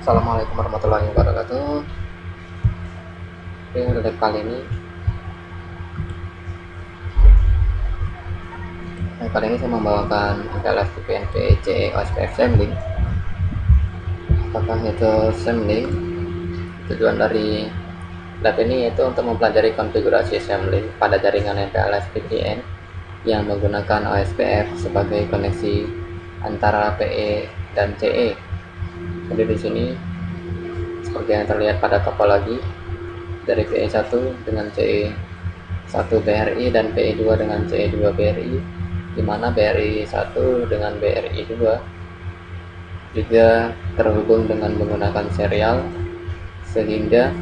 Assalamualaikum warahmatullahi wabarakatuh. Oke, untuk kali ini saya membawakan MPLS VPN PCE OSPF Sampling. Apakah itu sampling? Tujuan dari lab ini yaitu untuk mempelajari konfigurasi sampling pada jaringan MPLS VPN yang menggunakan OSPF sebagai koneksi antara PE dan CE. Jadi di sini seperti yang terlihat pada topologi dari PE1 dengan CE1 BRI dan PE2 dengan CE2 BRI, di mana BRI1 dengan BRI2 juga terhubung dengan menggunakan serial, sehingga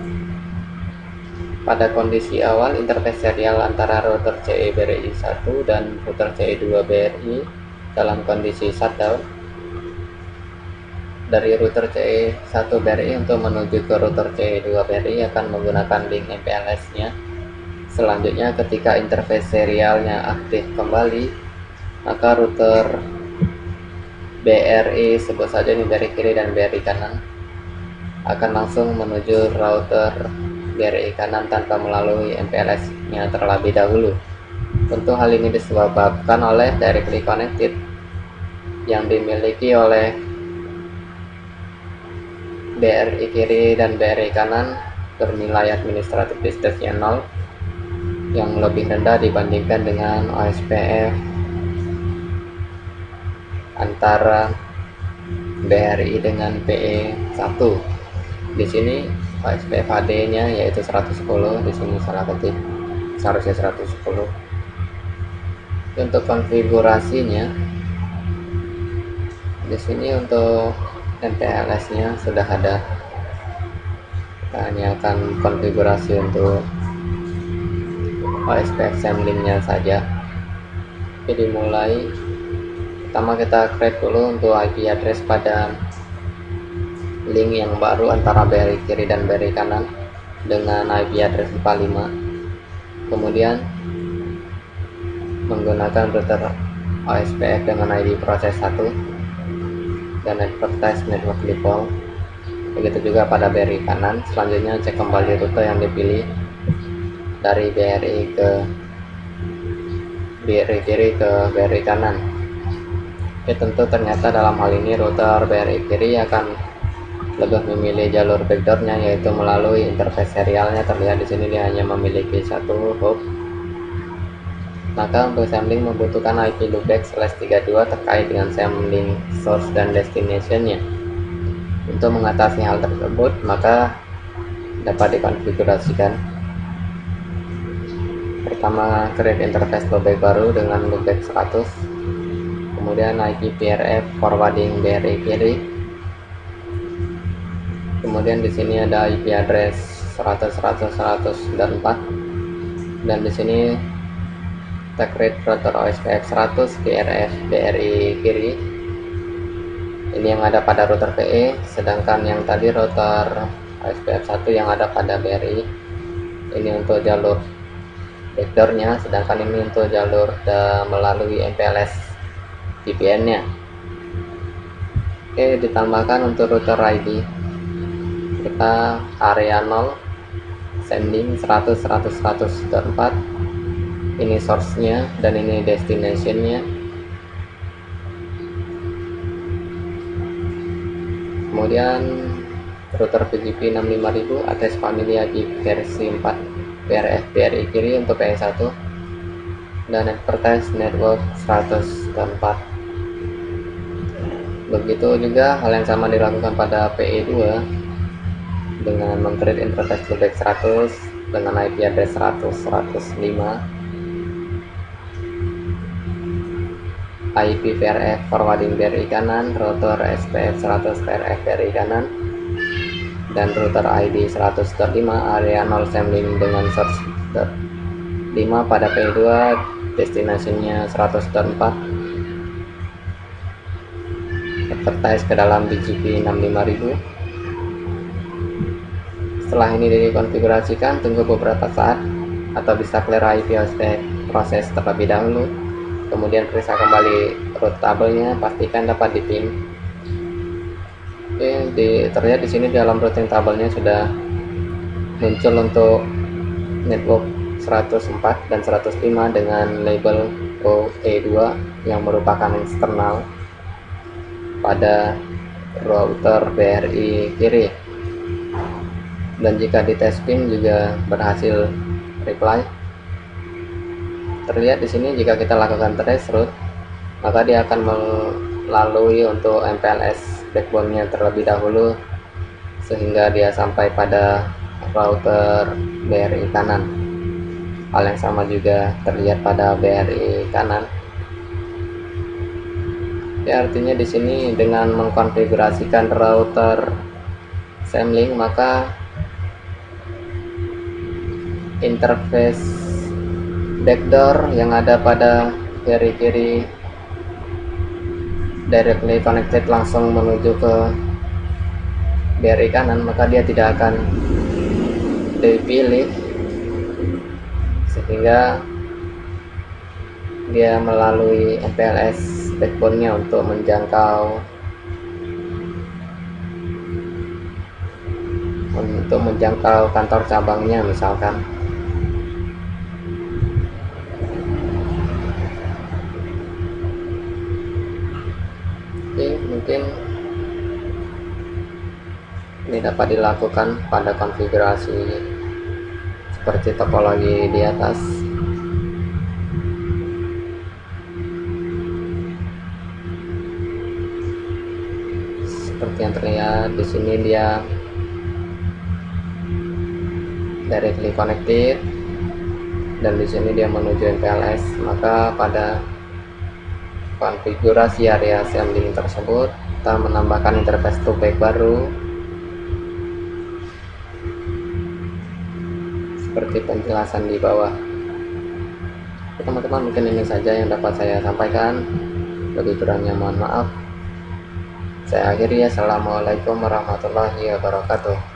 pada kondisi awal interface serial antara router CE BRI1 dan router CE2 BRI dalam kondisi shutdown dari router CE1 BRI untuk menuju ke router CE2 BRI akan menggunakan link MPLS-nya. Selanjutnya ketika interface serialnya aktif kembali, maka router BRI, sebut saja ini BRI kiri dan BRI kanan, akan langsung menuju router BRI kanan tanpa melalui MPLS-nya terlebih dahulu. Tentu hal ini disebabkan oleh directly connected yang dimiliki oleh BRI kiri dan BRI kanan bernilai administratif distance-nya 0, yang lebih rendah dibandingkan dengan OSPF antara BRI dengan PE1. Di sini OSPF HD-nya yaitu 110, di sini salah ketik, seharusnya 110. Untuk konfigurasinya, di sini untuk MPLS-nya sudah ada. Kita hanya akan konfigurasi untuk OSPF sampling-nya saja. Oke, dimulai. Pertama kita create dulu untuk IP address pada link yang baru antara BRI kiri dan BRI kanan dengan IP address 45. Kemudian menggunakan router OSPF dengan ID proses 1 dan advertise network default. Begitu juga pada BRI kanan. Selanjutnya cek kembali rute yang dipilih dari BRI kiri ke BRI kanan. Oke, tentu ternyata dalam hal ini router BRI kiri akan lebih memilih jalur backdoornya, yaitu melalui interface serialnya. Terlihat di sini dia hanya memiliki satu hop. Maka untuk sampling membutuhkan IP loopback /32 terkait dengan sampling source dan destination-nya. Untuk mengatasi hal tersebut, maka dapat dikonfigurasikan. Pertama, create interface loopback baru dengan loopback 100. Kemudian IP PRF forwarding BRI kiri. Kemudian di sini ada IP address 100, 100, 100 dan 4. Dan di sini kita create router OSPF 100 PRF BRI kiri. Ini yang ada pada router PE, sedangkan yang tadi router OSPF 1 yang ada pada BRI. Ini untuk jalur backdoornya, sedangkan ini untuk jalur melalui MPLS VPN-nya. Oke, ditambahkan untuk router ID. Kita area 0, sending 100, 100, 100 dan 4. Ini source-nya dan ini destination-nya. Kemudian router PGP 65000 address family IP versi 4 PRF BRI kiri untuk PE1 dan advertise network 100 dan 4. Begitu juga hal yang sama dilakukan pada PE2 dengan meng-create interface loopback 100 dengan IP address 100, 105. IP PRF forwarding BRI kanan, router SPF 100 PRF BRI kanan, dan router ID 100.5 area 0 sampling dengan source 5 pada P2, destinasinya 100.4. Advertise ke dalam BGP 65000. Setelah ini dikonfigurasikan, tunggu beberapa saat atau bisa clear IP host proses terlebih dahulu. Kemudian periksa kembali root tabelnya, pastikan dapat dipin. Oke, terlihat di sini di dalam routing tabelnya sudah muncul untuk network 104 dan 105 dengan label OE2 yang merupakan eksternal pada router BRI kiri. Dan jika di tes pin juga berhasil reply. Terlihat di sini jika kita lakukan trace route, maka dia akan melalui untuk MPLS backbone-nya terlebih dahulu sehingga dia sampai pada router BRI kanan. Hal yang sama juga terlihat pada BRI kanan. Ya, artinya di sini dengan mengkonfigurasikan router SAMlink, maka interface backdoor yang ada pada kiri directly connected langsung menuju ke BRI kanan, maka dia tidak akan dipilih sehingga dia melalui MPLS backbone-nya untuk menjangkau kantor cabangnya misalkan. Oke, mungkin ini dapat dilakukan pada konfigurasi seperti topologi di atas. Seperti yang terlihat di sini dia directly connected dan di sini dia menuju MPLS, maka pada konfigurasi area SAMlink tersebut kita menambahkan interface to back baru seperti penjelasan di bawah. Teman-teman, mungkin ini saja yang dapat saya sampaikan, lebih kurangnya mohon maaf. Saya akhiri. Assalamualaikum warahmatullahi wabarakatuh.